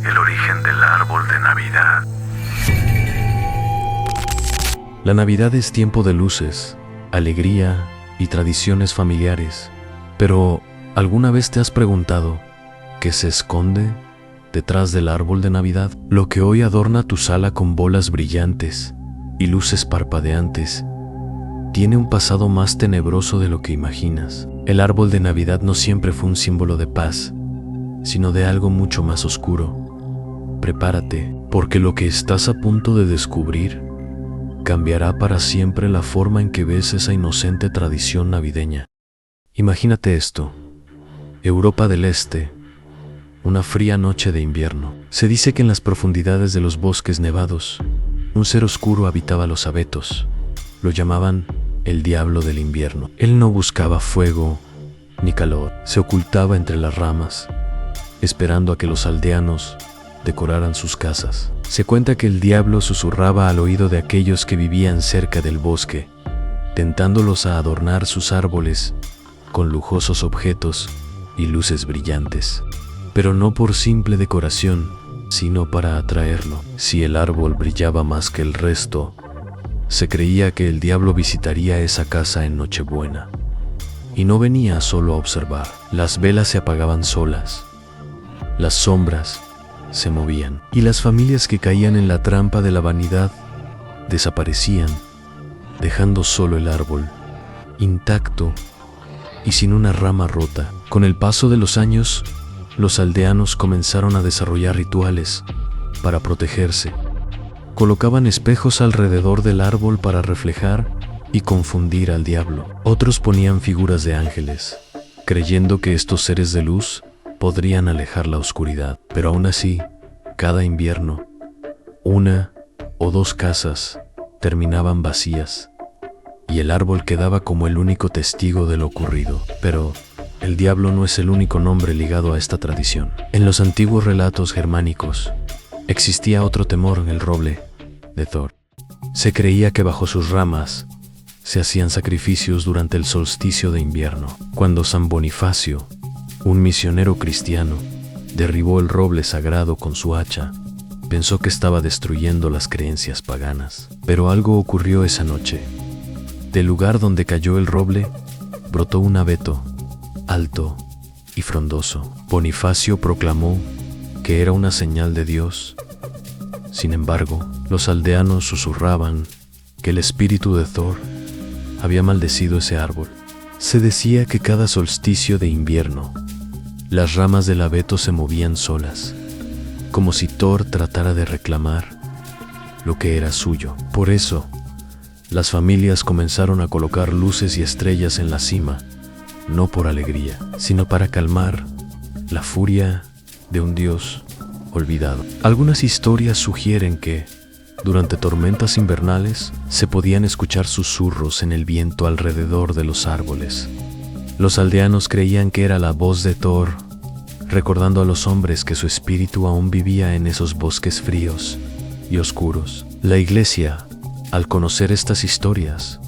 el origen del árbol de Navidad. La Navidad es tiempo de luces, alegría y tradiciones familiares. Pero, ¿alguna vez te has preguntado qué se esconde detrás del árbol de Navidad? Lo que hoy adorna tu sala con bolas brillantes y luces parpadeantes tiene un pasado más tenebroso de lo que imaginas. El árbol de Navidad no siempre fue un símbolo de paz, sino de algo mucho más oscuro. Prepárate, porque lo que estás a punto de descubrir cambiará para siempre la forma en que ves esa inocente tradición navideña. Imagínate esto: Europa del Este, una fría noche de invierno. Se dice que en las profundidades de los bosques nevados, un ser oscuro habitaba los abetos. Lo llamaban el diablo del invierno. Él no buscaba fuego ni calor. Se ocultaba entre las ramas, esperando a que los aldeanos decoraran sus casas. Se cuenta que el diablo susurraba al oído de aquellos que vivían cerca del bosque, tentándolos a adornar sus árboles con lujosos objetos y luces brillantes. Pero no por simple decoración, sino para atraerlo. Si el árbol brillaba más que el resto, se creía que el diablo visitaría esa casa en Nochebuena. Y no venía solo a observar. Las velas se apagaban solas, las sombras se movían, y las familias que caían en la trampa de la vanidad desaparecían, dejando solo el árbol, intacto y sin una rama rota. Con el paso de los años, los aldeanos comenzaron a desarrollar rituales para protegerse. Colocaban espejos alrededor del árbol para reflejar y confundir al diablo. Otros ponían figuras de ángeles, creyendo que estos seres de luz podrían alejar la oscuridad. Pero aún así, cada invierno, una o dos casas terminaban vacías, y el árbol quedaba como el único testigo de lo ocurrido. Pero el diablo no es el único nombre ligado a esta tradición. En los antiguos relatos germánicos existía otro temor en el roble de Thor. Se creía que bajo sus ramas se hacían sacrificios durante el solsticio de invierno. Cuando San Bonifacio, un misionero cristiano, derribó el roble sagrado con su hacha, pensó que estaba destruyendo las creencias paganas. Pero algo ocurrió esa noche. Del lugar donde cayó el roble, brotó un abeto, alto y frondoso. Bonifacio proclamó que era una señal de Dios. Sin embargo, los aldeanos susurraban que el espíritu de Thor había maldecido ese árbol. Se decía que cada solsticio de invierno, las ramas del abeto se movían solas, como si Thor tratara de reclamar lo que era suyo. Por eso, las familias comenzaron a colocar luces y estrellas en la cima, no por alegría, sino para calmar la furia de un dios olvidado. Algunas historias sugieren que, durante tormentas invernales, se podían escuchar susurros en el viento alrededor de los árboles. Los aldeanos creían que era la voz de Thor, recordando a los hombres que su espíritu aún vivía en esos bosques fríos y oscuros. La iglesia, al conocer estas historias,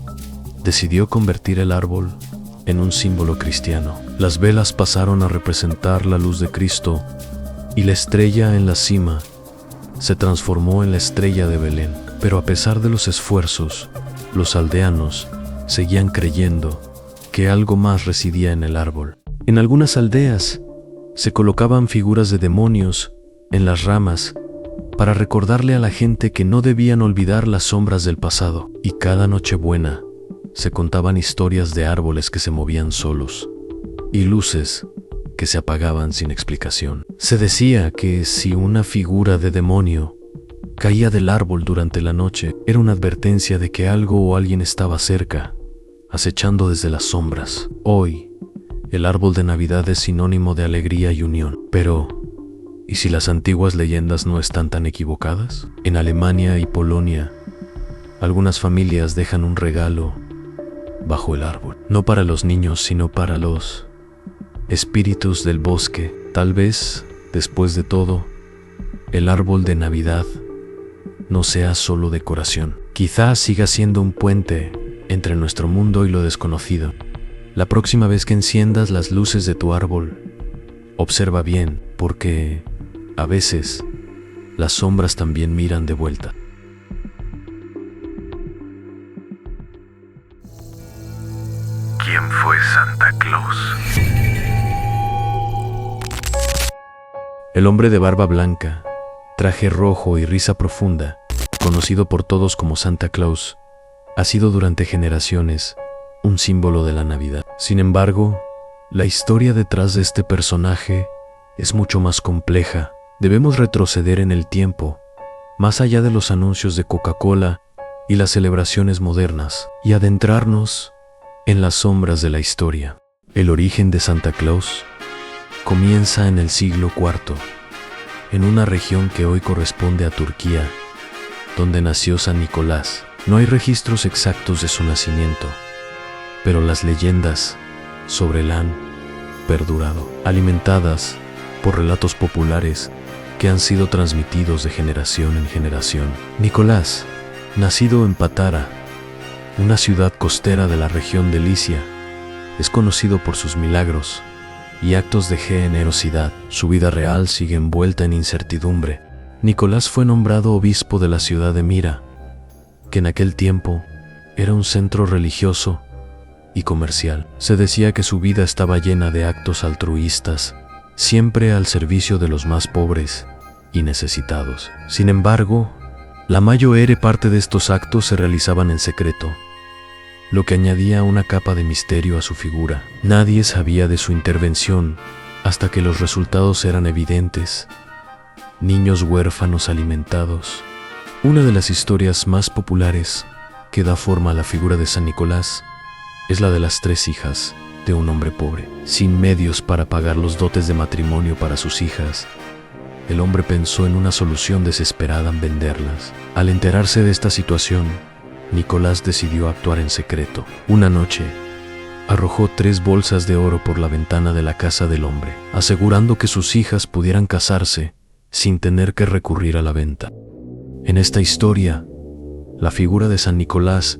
decidió convertir el árbol en un símbolo cristiano. Las velas pasaron a representar la luz de Cristo, y la estrella en la cima se transformó en la estrella de Belén. Pero a pesar de los esfuerzos, los aldeanos seguían creyendo que algo más residía en el árbol. En algunas aldeas se colocaban figuras de demonios en las ramas para recordarle a la gente que no debían olvidar las sombras del pasado. Y cada Nochebuena se contaban historias de árboles que se movían solos y luces que se apagaban sin explicación. Se decía que si una figura de demonio caía del árbol durante la noche, era una advertencia de que algo o alguien estaba cerca, acechando desde las sombras. Hoy, el árbol de Navidad es sinónimo de alegría y unión. Pero, ¿y si las antiguas leyendas no están tan equivocadas? En Alemania y Polonia, algunas familias dejan un regalo bajo el árbol, no para los niños, sino para los espíritus del bosque. Tal vez, después de todo, el árbol de Navidad no sea solo decoración. Quizás siga siendo un puente entre nuestro mundo y lo desconocido. La próxima vez que enciendas las luces de tu árbol, observa bien, porque a veces las sombras también miran de vuelta. ¿Quién fue Santa Claus? El hombre de barba blanca, traje rojo y risa profunda, conocido por todos como Santa Claus, ha sido durante generaciones un símbolo de la Navidad. Sin embargo, la historia detrás de este personaje es mucho más compleja. Debemos retroceder en el tiempo, más allá de los anuncios de Coca-Cola y las celebraciones modernas, y adentrarnos en las sombras de la historia. El origen de Santa Claus comienza en el siglo IV, en una región que hoy corresponde a Turquía, donde nació San Nicolás. No hay registros exactos de su nacimiento, pero las leyendas sobre él han perdurado, alimentadas por relatos populares que han sido transmitidos de generación en generación. Nicolás, nacido en Patara, una ciudad costera de la región de Licia, es conocido por sus milagros y actos de generosidad. Su vida real sigue envuelta en incertidumbre. Nicolás fue nombrado obispo de la ciudad de Mira, que en aquel tiempo era un centro religioso y comercial. Se decía que su vida estaba llena de actos altruistas, siempre al servicio de los más pobres y necesitados. Sin embargo, la mayor parte de estos actos se realizaban en secreto, lo que añadía una capa de misterio a su figura. Nadie sabía de su intervención hasta que los resultados eran evidentes. Niños huérfanos alimentados. Una de las historias más populares que da forma a la figura de San Nicolás es la de las 3 hijas de un hombre pobre. Sin medios para pagar los dotes de matrimonio para sus hijas, el hombre pensó en una solución desesperada en venderlas. Al enterarse de esta situación, Nicolás decidió actuar en secreto. Una noche, arrojó 3 bolsas de oro por la ventana de la casa del hombre, asegurando que sus hijas pudieran casarse sin tener que recurrir a la venta. En esta historia, la figura de San Nicolás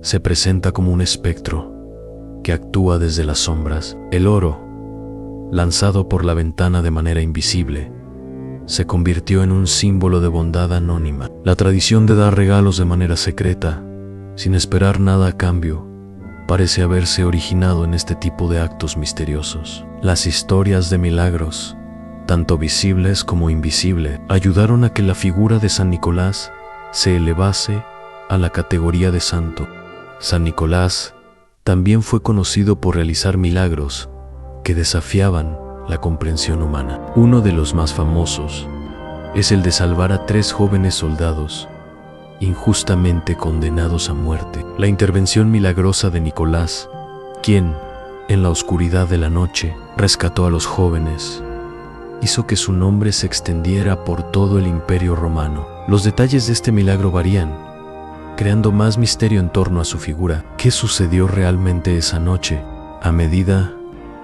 se presenta como un espectro que actúa desde las sombras. El oro, lanzado por la ventana de manera invisible, se convirtió en un símbolo de bondad anónima. La tradición de dar regalos de manera secreta, sin esperar nada a cambio, parece haberse originado en este tipo de actos misteriosos. Las historias de milagros, tanto visibles como invisibles, ayudaron a que la figura de San Nicolás se elevase a la categoría de santo. San Nicolás también fue conocido por realizar milagros que desafiaban la comprensión humana. Uno de los más famosos es el de salvar a 3 jóvenes soldados injustamente condenados a muerte. La intervención milagrosa de Nicolás, quien, en la oscuridad de la noche, rescató a los jóvenes, hizo que su nombre se extendiera por todo el Imperio Romano. Los detalles de este milagro varían, creando más misterio en torno a su figura. ¿Qué sucedió realmente esa noche? A medida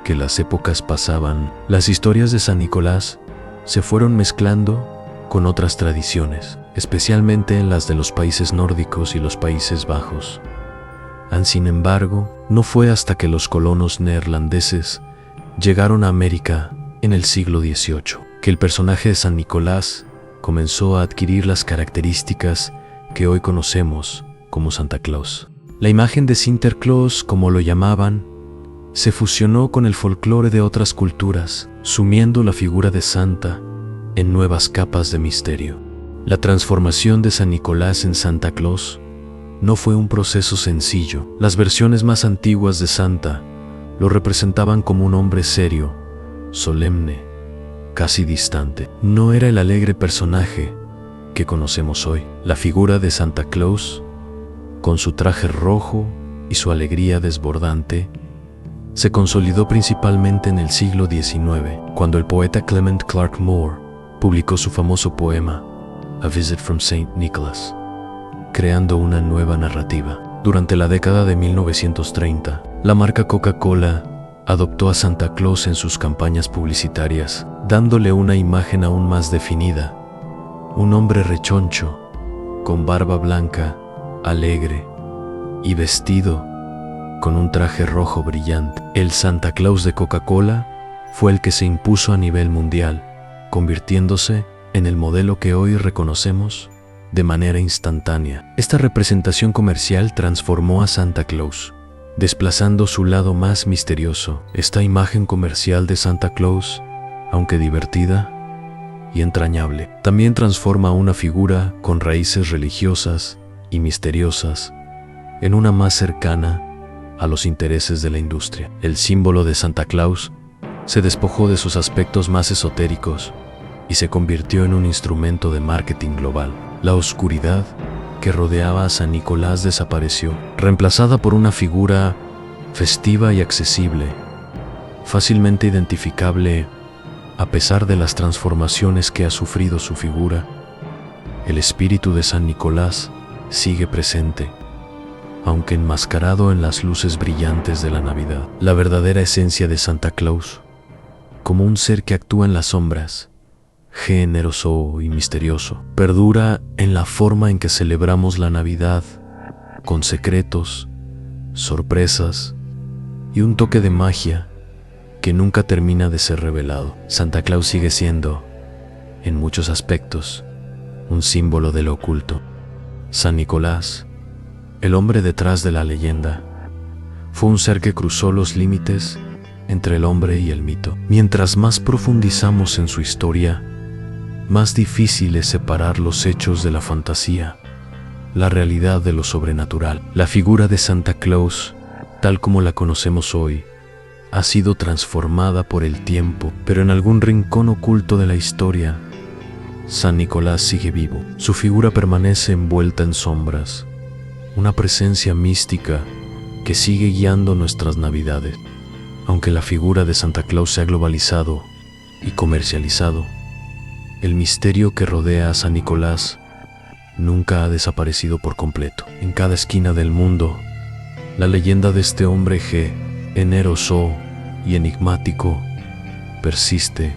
que las épocas pasaban, las historias de San Nicolás se fueron mezclando con otras tradiciones, especialmente en las de los países nórdicos y los Países Bajos. Sin embargo, no fue hasta que los colonos neerlandeses llegaron a América en el siglo XVIII que el personaje de San Nicolás comenzó a adquirir las características que hoy conocemos como Santa Claus. La imagen de Sinterklaas, como lo llamaban, se fusionó con el folclore de otras culturas, sumiendo la figura de Santa en nuevas capas de misterio. La transformación de San Nicolás en Santa Claus no fue un proceso sencillo. Las versiones más antiguas de Santa lo representaban como un hombre serio, solemne, casi distante. No era el alegre personaje que conocemos hoy. La figura de Santa Claus, con su traje rojo y su alegría desbordante, se consolidó principalmente en el siglo XIX, cuando el poeta Clement Clarke Moore publicó su famoso poema A Visit from St. Nicholas, creando una nueva narrativa. Durante la década de 1930, la marca Coca-Cola adoptó a Santa Claus en sus campañas publicitarias, dándole una imagen aún más definida. Un hombre rechoncho, con barba blanca, alegre y vestido con un traje rojo brillante. El Santa Claus de Coca-Cola fue el que se impuso a nivel mundial, convirtiéndose en el modelo que hoy reconocemos de manera instantánea. Esta representación comercial transformó a Santa Claus, desplazando su lado más misterioso. Esta imagen comercial de Santa Claus, aunque divertida y entrañable, también transforma a una figura con raíces religiosas y misteriosas en una más cercana a los intereses de la industria. El símbolo de Santa Claus se despojó de sus aspectos más esotéricos y se convirtió en un instrumento de marketing global. La oscuridad que rodeaba a San Nicolás desapareció, reemplazada por una figura festiva y accesible, fácilmente identificable a pesar de las transformaciones que ha sufrido su figura. El espíritu de San Nicolás sigue presente, aunque enmascarado en las luces brillantes de la Navidad. La verdadera esencia de Santa Claus, como un ser que actúa en las sombras, generoso y misterioso, perdura en la forma en que celebramos la Navidad, con secretos, sorpresas y un toque de magia que nunca termina de ser revelado. Santa Claus sigue siendo, en muchos aspectos, un símbolo de lo oculto. San Nicolás, el hombre detrás de la leyenda, fue un ser que cruzó los límites entre el hombre y el mito. Mientras más profundizamos en su historia, más difícil es separar los hechos de la fantasía, la realidad de lo sobrenatural. La figura de Santa Claus, tal como la conocemos hoy, ha sido transformada por el tiempo, pero en algún rincón oculto de la historia, San Nicolás sigue vivo. Su figura permanece envuelta en sombras, una presencia mística que sigue guiando nuestras Navidades. Aunque la figura de Santa Claus se ha globalizado y comercializado, el misterio que rodea a San Nicolás nunca ha desaparecido por completo. En cada esquina del mundo, la leyenda de este hombre generoso y enigmático persiste,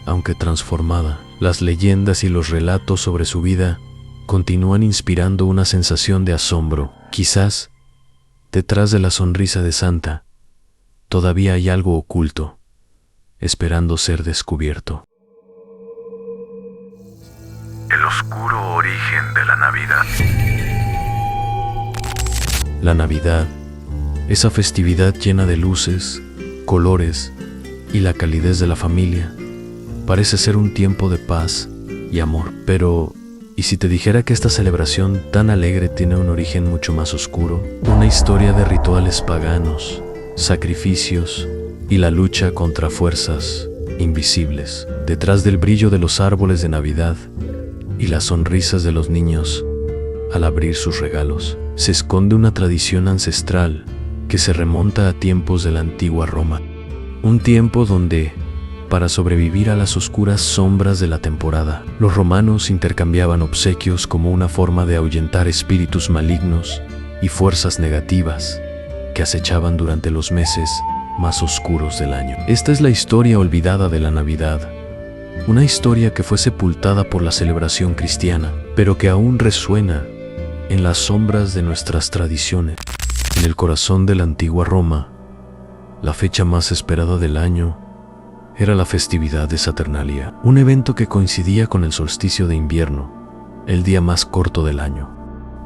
aunque transformada. Las leyendas y los relatos sobre su vida continúan inspirando una sensación de asombro. Quizás, detrás de la sonrisa de Santa, todavía hay algo oculto, esperando ser descubierto. El oscuro origen de la Navidad. La Navidad, esa festividad llena de luces, colores y la calidez de la familia, parece ser un tiempo de paz y amor. Pero, ¿y si te dijera que esta celebración tan alegre tiene un origen mucho más oscuro? Una historia de rituales paganos, sacrificios y la lucha contra fuerzas invisibles. Detrás del brillo de los árboles de Navidad y las sonrisas de los niños al abrir sus regalos, se esconde una tradición ancestral que se remonta a tiempos de la antigua Roma. Un tiempo donde, para sobrevivir a las oscuras sombras de la temporada, los romanos intercambiaban obsequios como una forma de ahuyentar espíritus malignos y fuerzas negativas que acechaban durante los meses más oscuros del año. Esta es la historia olvidada de la Navidad, una historia que fue sepultada por la celebración cristiana, pero que aún resuena en las sombras de nuestras tradiciones. En el corazón de la antigua Roma, la fecha más esperada del año era la festividad de Saturnalia, un evento que coincidía con el solsticio de invierno, el día más corto del año.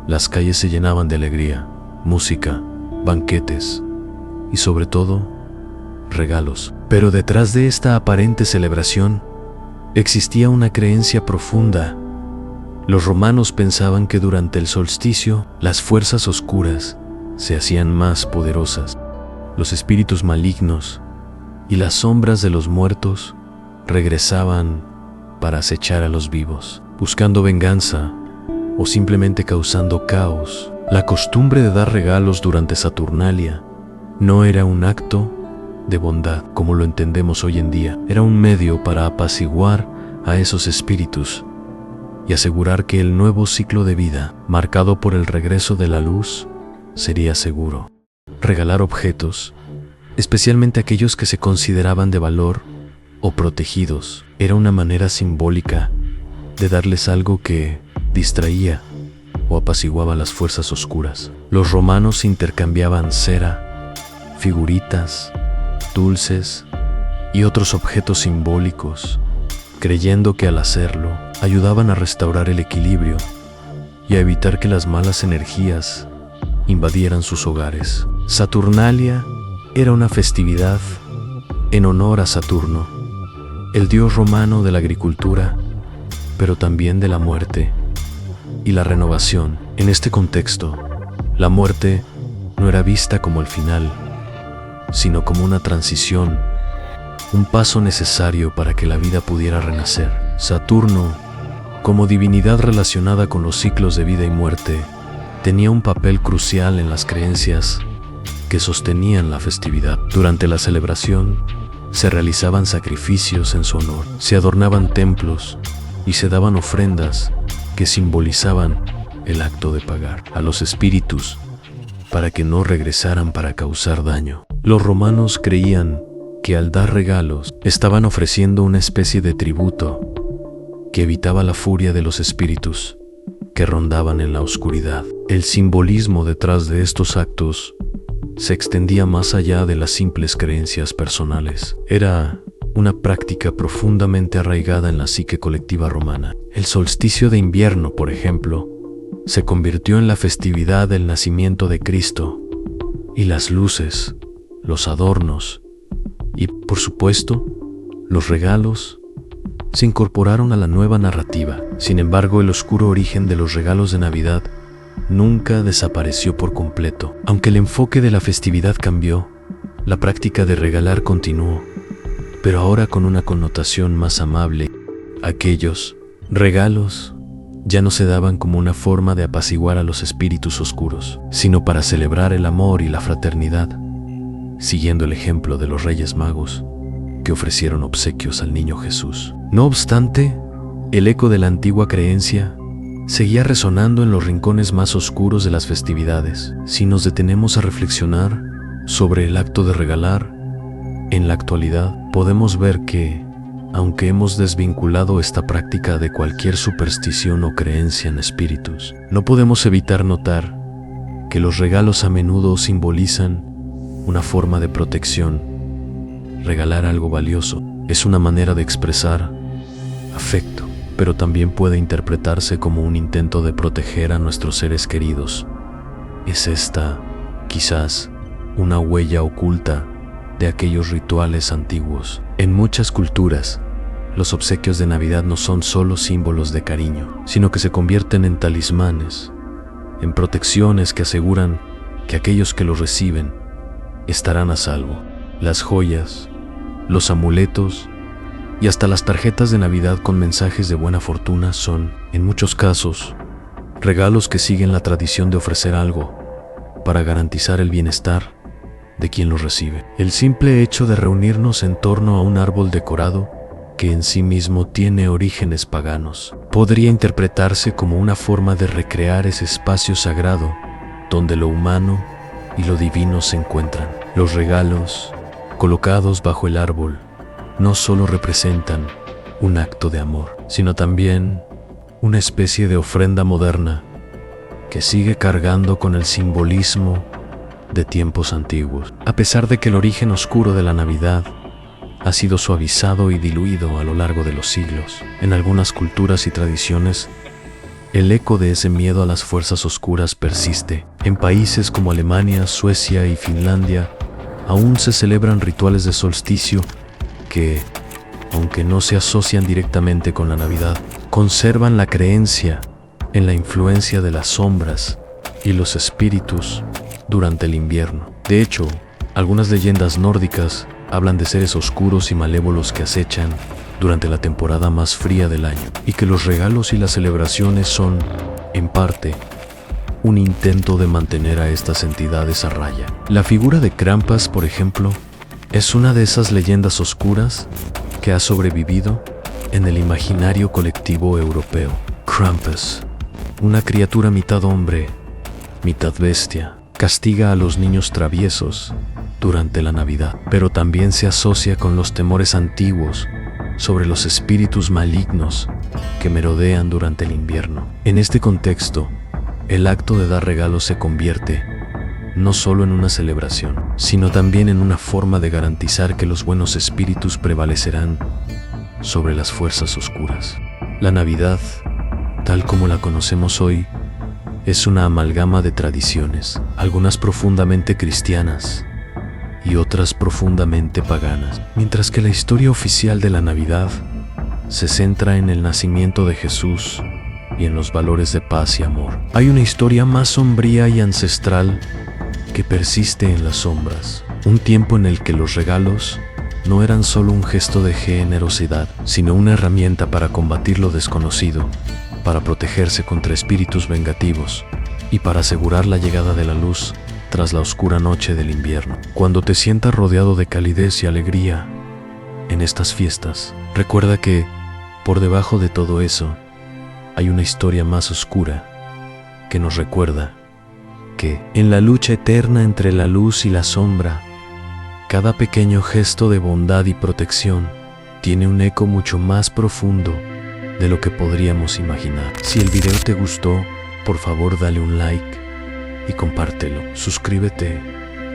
Las calles se llenaban de alegría, música, banquetes y sobre todo, regalos. Pero detrás de esta aparente celebración existía una creencia profunda. Los romanos pensaban que durante el solsticio las fuerzas oscuras se hacían más poderosas. Los espíritus malignos y las sombras de los muertos regresaban para acechar a los vivos, buscando venganza o simplemente causando caos. La costumbre de dar regalos durante Saturnalia no era un acto de bondad como lo entendemos hoy en día, era un medio para apaciguar a esos espíritus y asegurar que el nuevo ciclo de vida, marcado por el regreso de la luz, sería seguro. Regalar objetos, especialmente aquellos que se consideraban de valor o protegidos, era una manera simbólica de darles algo que distraía o apaciguaba las fuerzas oscuras. Los romanos intercambiaban cera, figuritas, dulces y otros objetos simbólicos, creyendo que al hacerlo ayudaban a restaurar el equilibrio y a evitar que las malas energías invadieran sus hogares. Saturnalia era una festividad en honor a Saturno, el dios romano de la agricultura, pero también de la muerte y la renovación. En este contexto, la muerte no era vista como el final, sino como una transición, un paso necesario para que la vida pudiera renacer. Saturno, como divinidad relacionada con los ciclos de vida y muerte, tenía un papel crucial en las creencias que sostenían la festividad. Durante la celebración, se realizaban sacrificios en su honor, se adornaban templos y se daban ofrendas que simbolizaban el acto de pagar a los espíritus para que no regresaran para causar daño. Los romanos creían que al dar regalos estaban ofreciendo una especie de tributo que evitaba la furia de los espíritus que rondaban en la oscuridad. El simbolismo detrás de estos actos se extendía más allá de las simples creencias personales. Era una práctica profundamente arraigada en la psique colectiva romana. El solsticio de invierno, por ejemplo, se convirtió en la festividad del nacimiento de Cristo, y las luces, los adornos y, por supuesto, los regalos se incorporaron a la nueva narrativa. Sin embargo, el oscuro origen de los regalos de Navidad nunca desapareció por completo. Aunque el enfoque de la festividad cambió, la práctica de regalar continuó, pero ahora con una connotación más amable. Aquellos regalos ya no se daban como una forma de apaciguar a los espíritus oscuros, sino para celebrar el amor y la fraternidad, siguiendo el ejemplo de los Reyes Magos, que ofrecieron obsequios al niño Jesús. No obstante, el eco de la antigua creencia seguía resonando en los rincones más oscuros de las festividades. Si nos detenemos a reflexionar sobre el acto de regalar, en la actualidad podemos ver que, aunque hemos desvinculado esta práctica de cualquier superstición o creencia en espíritus, no podemos evitar notar que los regalos a menudo simbolizan una forma de protección. Regalar algo valioso es una manera de expresar afecto, pero también puede interpretarse como un intento de proteger a nuestros seres queridos. Es esta, quizás, una huella oculta de aquellos rituales antiguos. En muchas culturas, los obsequios de Navidad no son solo símbolos de cariño, sino que se convierten en talismanes, en protecciones que aseguran que aquellos que los reciben estarán a salvo. Las joyas, los amuletos y hasta las tarjetas de Navidad con mensajes de buena fortuna son, en muchos casos, regalos que siguen la tradición de ofrecer algo para garantizar el bienestar de quien los recibe. El simple hecho de reunirnos en torno a un árbol decorado, que en sí mismo tiene orígenes paganos, podría interpretarse como una forma de recrear ese espacio sagrado donde lo humano y lo divino se encuentran. Los regalos colocados bajo el árbol no solo representan un acto de amor, sino también una especie de ofrenda moderna que sigue cargando con el simbolismo de tiempos antiguos. A pesar de que el origen oscuro de la Navidad ha sido suavizado y diluido a lo largo de los siglos, en algunas culturas y tradiciones, el eco de ese miedo a las fuerzas oscuras persiste. En países como Alemania, Suecia y Finlandia, aún se celebran rituales de solsticio que, aunque no se asocian directamente con la Navidad, conservan la creencia en la influencia de las sombras y los espíritus durante el invierno. De hecho, algunas leyendas nórdicas hablan de seres oscuros y malévolos que acechan durante la temporada más fría del año, y que los regalos y las celebraciones son, en parte, un intento de mantener a estas entidades a raya. La figura de Krampus, por ejemplo, es una de esas leyendas oscuras que ha sobrevivido en el imaginario colectivo europeo. Krampus, una criatura mitad hombre, mitad bestia, castiga a los niños traviesos durante la Navidad, pero también se asocia con los temores antiguos sobre los espíritus malignos que merodean durante el invierno. En este contexto, el acto de dar regalos se convierte no solo en una celebración, sino también en una forma de garantizar que los buenos espíritus prevalecerán sobre las fuerzas oscuras. La Navidad, tal como la conocemos hoy, es una amalgama de tradiciones, algunas profundamente cristianas y otras profundamente paganas, mientras que la historia oficial de la Navidad se centra en el nacimiento de Jesús y en los valores de paz y amor. Hay una historia más sombría y ancestral que persiste en las sombras, un tiempo en el que los regalos no eran solo un gesto de generosidad, sino una herramienta para combatir lo desconocido, para protegerse contra espíritus vengativos y para asegurar la llegada de la luz tras la oscura noche del invierno. Cuando te sientas rodeado de calidez y alegría en estas fiestas, recuerda que, por debajo de todo eso, hay una historia más oscura que nos recuerda que, en la lucha eterna entre la luz y la sombra, cada pequeño gesto de bondad y protección tiene un eco mucho más profundo de lo que podríamos imaginar. Si el video te gustó, por favor dale un like y compártelo. Suscríbete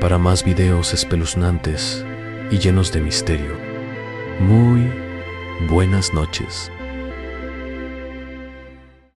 para más videos espeluznantes y llenos de misterio. Muy buenas noches.